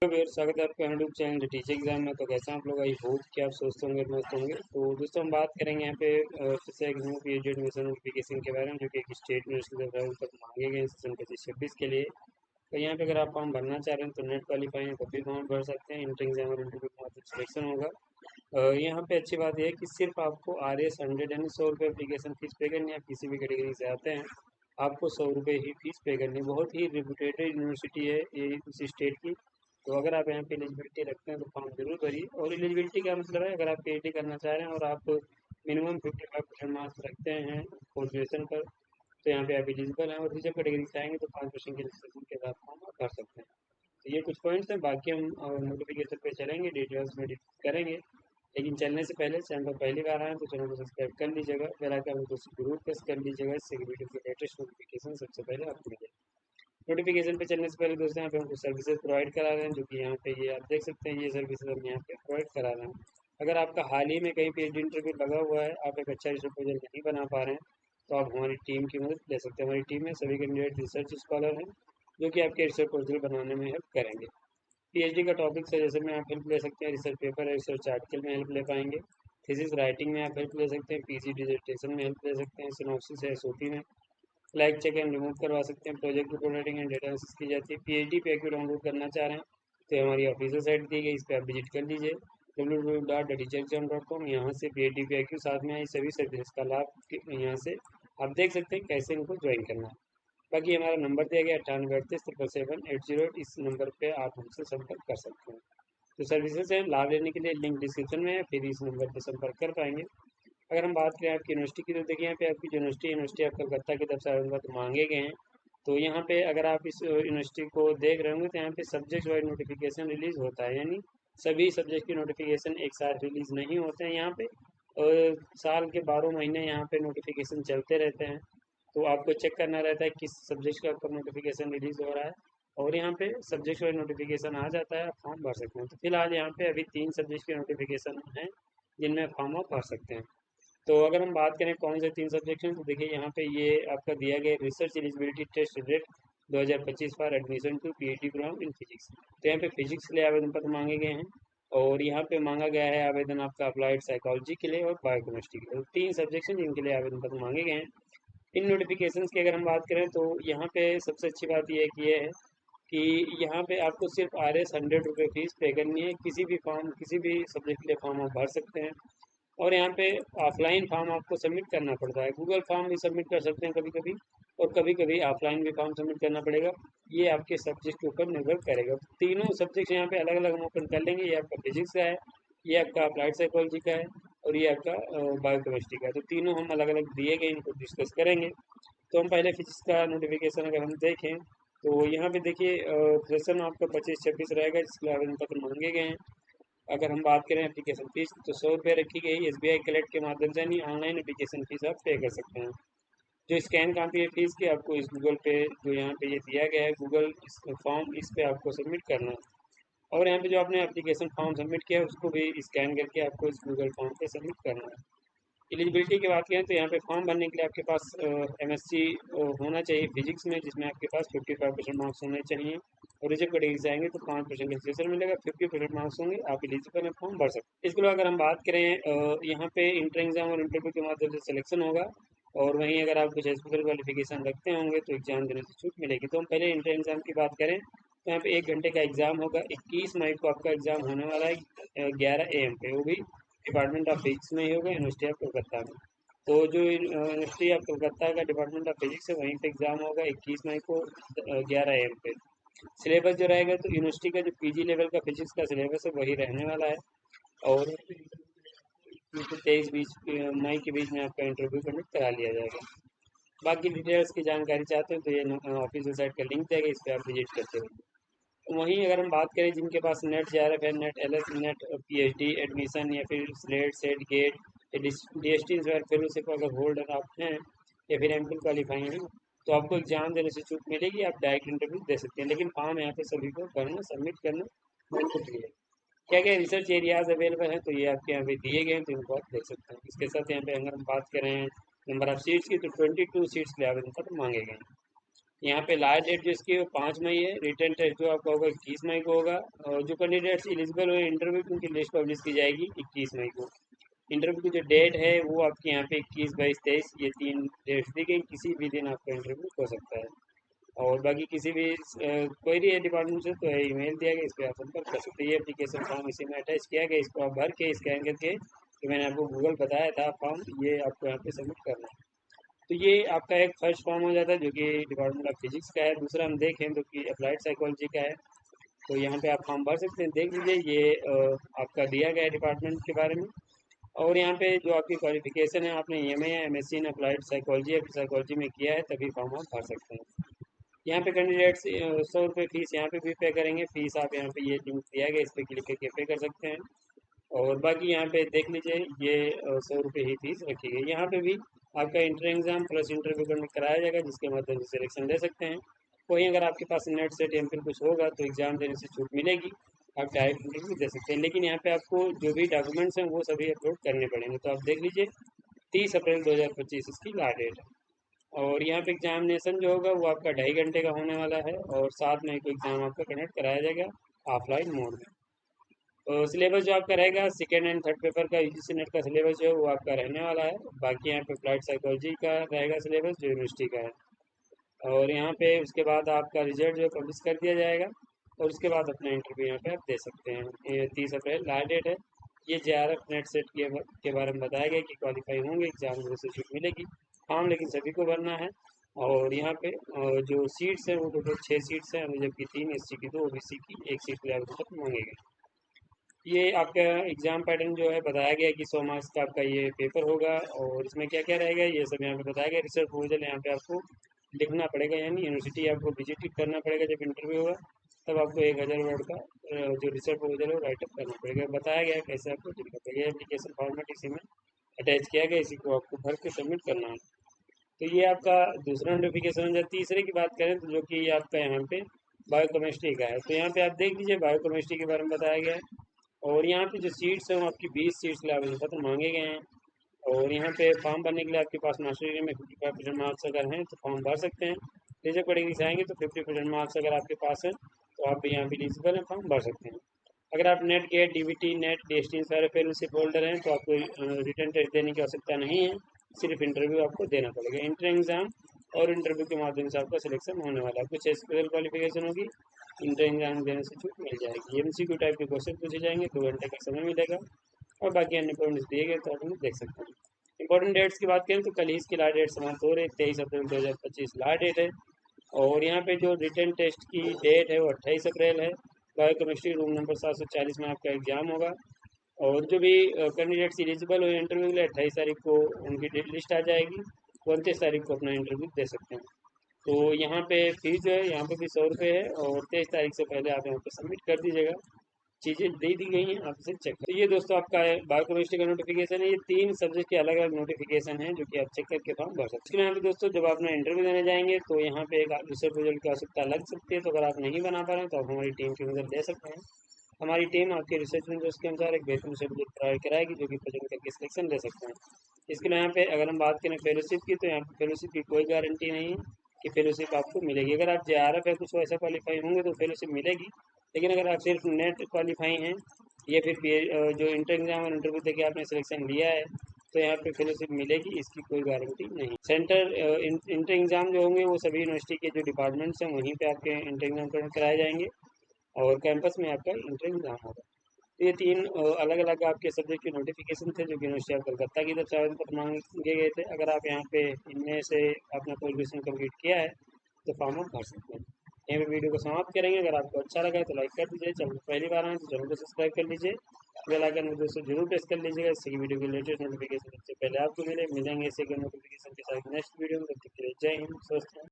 स्वागत है आपका यूट्यूब चैनल टीचर एग्जाम में। तो कैसे हैं आप लोग? आई होप कि आप स्वस्थ होंगे, मस्त होंगे। तो दोस्तों हम बात करेंगे यहाँ पे फिर से एग्जाम पीएचडी एडमिशन नोटिफिकेशन के बारे में, जो कि एक स्टेट यूनिवर्सिटी लेवल तक मांगे गए सेशन 25-26 के लिए। तो यहाँ पे अगर आप फॉर्म भरना चाह रहे हैं तो नेट क्वालिफाई हैं तब भी फॉर्म भर सकते हैं। इंटर एग्जाम और इंटरव्यू के माध्यम सिलेक्शन होगा। यहाँ पे अच्छी बात यह है कि सिर्फ आपको RS 100 यानी 100 रुपये एप्लीकेशन फीस पे करनी है। आप किसी भी कैटेगरी से आते हैं आपको 100 रुपये ही फीस पे करनी है। बहुत ही रिप्यूटेड यूनिवर्सिटी है ये उसी स्टेट की। तो अगर आप यहाँ पे एलिजिबिलिटी रखते हैं तो फॉर्म जरूर भरिए। और एलिजिबिलिटी का मतलब है, अगर आप PhD करना चाह रहे हैं और आप मिनिमम 55% मार्क्स रखते हैं ग्रेजुएशन पर, तो यहाँ पे आप एलिजिबल हैं। और रिजर्व कैटेगरी से आएंगे तो 5% के रिजर्वेशन के साथ फॉर्म आप भर सकते हैं। तो ये कुछ पॉइंट्स हैं, बाकी हम नोटिफिकेशन पे चलेंगे, डिटेल्स में डिस्कस करेंगे। लेकिन चलने से पहले चैनल पर पहली बार आए तो चैनल को सब्सक्राइब कर लीजिएगा, बेल आइकन को जरूर प्रेस कर लीजिएगा, इससे वीडियो की लेटेस्ट नोटिफिकेशन सबसे पहले आपको मिले। नोटिफिकेशन पे चलने से पहले दोस्तों यहाँ पे हम कुछ सर्विसेज प्रोवाइड करा रहे हैं, जो कि यहाँ पे ये आप देख सकते हैं। ये सर्विसेज हम यहाँ पे प्रोवाइड करा रहे हैं। अगर आपका हाल ही में कहीं पे इंटरव्यू लगा हुआ है, आप एक अच्छा रिसर्च प्रपोजल नहीं बना पा रहे हैं, तो आप हमारी टीम की मदद ले सकते हैं। हमारी टीम में सभी कैंडिडेट रिसर्च स्कॉलर हैं, जो कि आपके रिसर्च प्रपोजल बनाने में हेल्प करेंगे। PhD का टॉपिक सजेशन में आप हेल्प ले सकते हैं, रिसर्च पेपर या रिसर्च आर्टिकल में हेल्प ले पाएंगे, थीसिस राइटिंग में आप हेल्प ले सकते हैं, PG डिसर्टेशन में हेल्प ले सकते हैं, सिनॉप्सिस या SOP में फ्लैग चेक एंड रिमूव करवा सकते हैं, project report writing and data analysis की जाती है। PhD पैक को डाउनलोड करना चाह रहे हैं तो हमारी ऑफिशियल साइट दी गई, इस पर आप विजिट कर लीजिए www.teacherexam.com। यहाँ से PhD पैक साथ में आई सभी सर्विसेज का लाभ यहाँ से आप देख सकते हैं कैसे इनको ज्वाइन करना है। बाकी हमारा नंबर दिया गया 9838777808, इस नंबर पे आप हमसे संपर्क कर सकते हैं। तो सर्विसेज हैं, लाभ लेने के लिए लिंक डिस्क्रिप्शन में है, फिर इस नंबर पर संपर्क कर पाएंगे। अगर हम बात करें आपकी यूनिवर्सिटी की, तो देखिए यहाँ पे आपकी यूनिवर्सिटी ऑफ कलकत्ता की तरफ से आवेदन पत्र मांगे गए हैं। तो यहाँ पे अगर आप इस यूनिवर्सिटी को देख रहे होंगे तो यहाँ पे सब्जेक्ट वाइज नोटिफिकेशन रिलीज होता है, यानी सभी सब्जेक्ट की नोटिफिकेशन एक साथ रिलीज नहीं होते हैं यहाँ पे। और साल के 12 महीने यहाँ पे नोटिफिकेशन चलते रहते हैं, तो आपको चेक करना रहता है किस सब्जेक्ट का कब नोटिफिकेशन रिलीज हो रहा है। और यहाँ पे सब्जेक्ट वाइज नोटिफिकेशन आ जाता है, आप फॉर्म भर सकते हैं। तो फिलहाल यहाँ पे अभी 3 सब्जेक्ट के नोटिफिकेशन हैं जिनमें फॉर्म आप भर सकते हैं। तो अगर हम बात करें कौन से 3 सब्जेक्ट हैं, तो देखिए यहाँ पे ये आपका दिया गया research eligibility test RET 2025 for admission to PhD programme in physics. तो यहाँ पे फिजिक्स के लिए आवेदन पत्र मांगे गए हैं, और यहाँ पे मांगा गया है आवेदन आपका अप्लाइड साइकोलॉजी के लिए और बायोकेमिस्ट्री के लिए। 3 सब्जेक्ट हैं जिनके लिए आवेदन पत्र मांगे गए हैं। इन नोटिफिकेशंस की अगर हम बात करें तो यहाँ पे सबसे अच्छी बात यह है कि यहाँ पे आपको सिर्फ RS 100 रुपये फीस पे करनी है। किसी भी फॉर्म किसी भी सब्जेक्ट के लिए फॉर्म आप भर सकते हैं। और यहाँ पे ऑफलाइन फॉर्म आपको सबमिट करना पड़ता है, गूगल फॉर्म भी सबमिट कर सकते हैं कभी कभी, और कभी कभी ऑफलाइन भी फॉर्म सबमिट करना पड़ेगा। ये आपके सब्जेक्ट के ऊपर निर्भर करेगा। तीनों सब्जेक्ट यहाँ पे अलग अलग हम ओपन कर लेंगे। ये आपका फिजिक्स का है, ये आपका अप्लाइड साइकोलॉजी का है, और ये आपका बायोकेमिस्ट्री का है। तो तीनों हम अलग अलग दिए गए, इनको डिस्कस करेंगे। तो हम पहले फिजिक्स का नोटिफिकेशन अगर हम देखें तो यहाँ पे देखिए सेशन आपका 25-26 रहेगा, जिसके लिए आवेदन पत्र मांगे गए हैं। अगर हम बात करें एप्लीकेशन फीस तो 100 रुपये रखी गई। SBI कलेक्ट के माध्यम से, यानी ऑनलाइन एप्लीकेशन फीस आप पे कर सकते हैं। जो स्कैन कॉपी है फीस की, आपको इस गूगल पे जो यहाँ पे ये दिया गया है गूगल फॉर्म, इस पे आपको सबमिट करना है। और यहाँ पे जो आपने एप्लीकेशन फॉर्म सबमिट किया है उसको भी स्कैन करके आपको इस गूगल फॉर्म पे सबमिट करना है। एलिजिबिलिटी की बात करें तो यहाँ पे फॉर्म भरने के लिए आपके पास MSc होना चाहिए फिजिक्स में, जिसमें आपके पास 55% मार्क्स होने चाहिए। और रिजर्व कैटेगरी से आएंगे तो 5% कंसेशन मिलेगा, 50% मार्क्स होंगे, आप एलिजिबल हैं, फॉर्म भर सकते हैं। इसके अलावा अगर हम बात करें यहाँ पे इंटर एग्जाम और इंटरव्यू के माध्यम से सिलेक्शन होगा। और वहीं अगर आप कुछ स्पेशल क्वालिफिकेशन रखते होंगे तो एग्जाम देने से छूट मिलेगी। तो हम पहले इंटर एग्जाम की बात करें तो यहाँ पे 1 घंटे का एग्जाम होगा। 21 मई को आपका एग्जाम होने वाला है 11 AM पे, वो भी डिपार्टमेंट ऑफ फिजिक्स में ही होगा, यूनिवर्सिटी ऑफ कलकत्ता में। तो जो यूनिवर्सिटी ऑफ कलकत्ता का डिपार्टमेंट ऑफ फिजिक्स है वहीं पे एग्ज़ाम होगा 21 मई को 11 AM पे। सिलेबस जो रहेगा तो यूनिवर्सिटी का जो PG लेवल का फिजिक्स का सिलेबस है वही रहने वाला है। और 23-20 मई के बीच में आपका इंटरव्यू कंडक्ट करा लिया जाएगा। बाकी डिटेल्स की जानकारी चाहते हैं तो ये ऑफिशियल साइट का लिंक देगा, इस पर आप विजिट करते हो। वहीं अगर हम बात करें जिनके पास नेट JRF है, NET LS, NET PhD admission, या फिर SLET SET GATE DST fellowship अगर होल्डर आप हैं, या फिर MPhil क्वालिफाई हैं, तो आपको एग्जाम देने से छूट मिलेगी, आप डायरेक्ट इंटरव्यू दे सकते हैं। लेकिन फॉर्म यहाँ पे सभी को भरना, सबमिट करना मैंडेटरी है। क्या क्या रिसर्च एरियाज अवेलेबल हैं तो ये आपके यहाँ पे दिए गए हैं, तो इनको आप देख सकते हैं। इसके साथ यहाँ पे अगर हम बात करें नंबर ऑफ सीट्स की तो 22 सीट्स के लिए आवेदन पत्र मांगे गए हैं। यहाँ पे लास्ट डेट जो इसकी 5 मई है। रिटर्न टेस्ट जो आपका होगा 21 मई को होगा। और जो कैंडिडेट्स एलिजिबल हुए इंटरव्यू की उनकी लिस्ट पब्लिश की जाएगी 21 मई को। इंटरव्यू की जो डेट है वो आपके यहाँ पे 21, 22, 23 ये 3 डेट्स दी गई। किसी भी दिन आपका इंटरव्यू हो सकता है। और बाकी किसी भी क्वेरी है डिपार्टमेंट से तो ईमेल दिया गया, इस पर आप संपर्क कर सकते हैं। ये एप्लीकेशन फॉर्म इसी में अटैच किया गया, इसको आप भर के स्कैन करके, जो मैंने आपको गूगल बताया था फॉर्म, ये आपको यहाँ पे सबमिट करना है। तो ये आपका एक फर्स्ट फॉर्म हो जाता है जो कि डिपार्टमेंट ऑफ फिजिक्स का है। दूसरा हम देखें तो कि अप्लाइड साइकोलॉजी का है। तो यहाँ पे आप फॉर्म भर सकते हैं। देख लीजिए ये आपका दिया गया है डिपार्टमेंट के बारे में। और यहाँ पे जो आपकी क्वालिफिकेशन है, आपने EMA या MSc इन अप्लाइड साइकोलॉजी या साइकोलॉजी में किया है तभी फॉर्म आप भर सकते हैं। यहाँ पे कैंडिडेट्स 100 रुपये फीस यहाँ पे भी पे करेंगे। फीस आप यहाँ पे ये लिंक दिया गया, इस पर क्लिक करके पे कर सकते हैं। और बाकी यहाँ पे देख लीजिए ये 100 रुपये ही फीस रखी गई। यहाँ पे भी आपका inter exam plus interview conduct कराया जाएगा, जिसके माध्यम से सिलेक्शन दे सकते हैं। वहीं अगर आपके पास नेट सेट या फिर कुछ होगा तो एग्ज़ाम देने से छूट मिलेगी, आप डायरेक्ट इंटरव्यू दे सकते हैं। लेकिन यहाँ पे आपको जो भी डॉक्यूमेंट्स हैं वो सभी अपलोड करने पड़ेंगे। तो आप देख लीजिए 30 अप्रैल 2025 इसकी लास्ट डेट है। और यहाँ पे एग्जामिनेशन जो होगा वो आपका 2.5 घंटे का होने वाला है। और 7 मई को एग्ज़ाम आपका कंडक्ट कराया जाएगा ऑफलाइन मोड में। तो सिलेबस जो आपका रहेगा सेकेंड एंड थर्ड पेपर का UGC नेट का सिलेबस जो है वो आपका रहने वाला है। बाकी यहाँ पे अप्लाइड साइकोलॉजी का रहेगा सिलेबस जो यूनिवर्सिटी का है। और यहाँ पे उसके बाद आपका रिजल्ट जो है पब्लिश कर दिया जाएगा। और उसके बाद अपना इंटरव्यू यहाँ पे आप दे सकते हैं। ये 30 अप्रैल लास्ट डेट है। ये JRF नेट सेट के बारे में बताया गया कि क्वालिफाई होंगे एग्जाम से सीट मिलेगी। फॉर्म लेकिन सभी को भरना है। और यहाँ पे जो सीट्स हैं वो टोटल 6 सीट्स हैं, जबकि 3 SC की, 2 OBC की, 1 सीट के लिए आवेदन पत्र मांगे गए। ये आपका एग्ज़ाम पैटर्न जो है बताया गया कि 100 मार्क्स का आपका ये पेपर होगा। और इसमें क्या क्या रहेगा ये सब यहाँ पे बताया गया। रिसर्च प्रपोजल यहाँ पे आपको लिखना पड़ेगा, यानी यूनिवर्सिटी आपको विजिट करना पड़ेगा जब इंटरव्यू होगा। तब आपको 1000 वर्ड का जो रिसर्च प्रपोजल है वो राइटअप करना पड़ेगा। बताया गया कैसे आपको लिखना पड़ेगा। एप्लीकेशन फॉर्मेट इसी में अटैच किया गया, इसी को आपको भर के सबमिट करना है। तो ये आपका दूसरा नोटिफिकेशन हो जाए। तीसरे की बात करें तो जो कि आपका यहाँ पे बायोकेमिस्ट्री का है। तो यहाँ पे आप देख लीजिए बायोकेमिस्ट्री के बारे में बताया गया है। और यहाँ पे जो सीट्स हैं वो आपकी 20 सीट्स के लिए आवेदन पत्र मांगे गए हैं। और यहाँ पे फॉर्म भरने के लिए आपके पास मास्टर डिग्री में 55% मार्क्स अगर हैं तो फॉर्म भर सकते हैं। रिजर्व कैटेगरी से आएंगे तो 50% मार्क्स अगर आपके पास है तो आप यहाँ पे एलिजिबल हैं, फॉर्म भर सकते हैं। अगर आप NET GATE DVT NET DST सारे फेलोशिप होल्डर हैं तो आपको रिटर्न टेस्ट देने की आवश्यकता नहीं है, सिर्फ इंटरव्यू आपको देना पड़ेगा। इंटर एग्जाम और इंटरव्यू के माध्यम से आपका सिलेक्शन होने वाला है। कुछ स्पेशल क्वालिफिकेशन होगी, इंटर एग्जाम देने से छूट मिल जाएगी। MCQ टाइप के क्वेश्चन पूछे जाएंगे, 2 घंटे का समय मिलेगा। और बाकी अन्य पॉइंट्स दिए गए तो आप उन्हें देख सकते हैं। इंपॉर्टेंट डेट्स की बात करें तो कल ही इसकी लास्ट डेट समाप्त हो रही है। 23 अप्रैल 2025 लास्ट डेट है। और यहाँ पे जो रिटर्न टेस्ट की डेट है वो 28 अप्रैल है। बायोकेमिस्ट्री रूम नंबर 740 में आपका एग्जाम होगा। और जो भी कैंडिडेट्स एलिजिबल हुए इंटरव्यू के लिए 28 तारीख को उनकी लिस्ट आ जाएगी। 29 तारीख को अपना इंटरव्यू दे सकते हैं। तो यहाँ पे फीस जो है यहाँ पे भी 100 रुपये है। और 23 तारीख से पहले आप यहाँ पे सबमिट कर दीजिएगा। चीज़ें दे दी गई हैं, आप इसे चेक तो ये दोस्तों आपका बायोकेमिस्ट्री का नोटिफिकेशन है। ये 3 सब्जेक्ट के अलग अलग नोटिफिकेशन हैं जो कि आप चेक करके फॉर्म भर सकते हैं। इसके यहाँ पे दोस्तों जब आप इंटरव्यू देने जाएंगे तो यहाँ पे एक रिसर्च प्रोजेक्ट की आवश्यकता लग सकती है। तो अगर आप नहीं बना पा रहे हैं तो आप हमारी टीम की मदद ले सकते हैं। हमारी टीम आपके रिसर्च इंटरेस्ट के अनुसार एक बेहतरीन सर्टिफिकेट प्रोवाइड कराएगी जो कि प्रेजेंट करके सिलेक्शन ले सकते हैं। इसके लिए यहाँ पे अगर हम बात करें फेलोशिप की तो यहाँ पे फेलोशिप की कोई गारंटी नहीं है कि फेलोशिप आपको मिलेगी। अगर आप JRF या कुछ वैसा क्वालिफाई होंगे तो फेलोशिप मिलेगी। लेकिन अगर आप सिर्फ नेट क्वालिफाई हैं या फिर जो इंटर एग्जाम और इंटरव्यू देके आपने सिलेक्शन लिया है तो यहाँ पे फेलोशिप मिलेगी, इसकी कोई गारंटी नहीं। सेंटर इंटर एग्जाम जो होंगे वो सभी यूनिवर्सिटी के जो डिपार्टमेंट्स हैं वहीं पे आपके इंटर एग्जाम कराए जाएंगे। और कैंपस में आपका इंटर एग्जाम होगा। तो ये 3 अलग अलग आपके सब्जेक्ट के नोटिफिकेशन थे जो कि यूनिवर्सिटी ऑफ कलकत्ता की तरफ से आवेदन पत्र मांगे गए थे। अगर आप यहाँ पे इनमें से अपना क्वालिफिकेशन कंप्लीट किया है तो फॉर्म आप भर सकते हैं। यहाँ पे वीडियो को समाप्त करेंगे। अगर आपको अच्छा लगा है तो लाइक कर दीजिए। चैनल पहली बार आए तो चैनल को सब्सक्राइब कर लीजिए। बेल आइकन में दोस्तों जरूर प्रेस कर लीजिएगा, इससे कि वीडियो की लेटेस्ट नोटिफिकेशन सबसे पहले आपको मिलेंगे इसी के नोटिफिकेशन के साथ नेक्स्ट वीडियो में। तब तक के लिए जय हिंद, स्वस्थ रहें।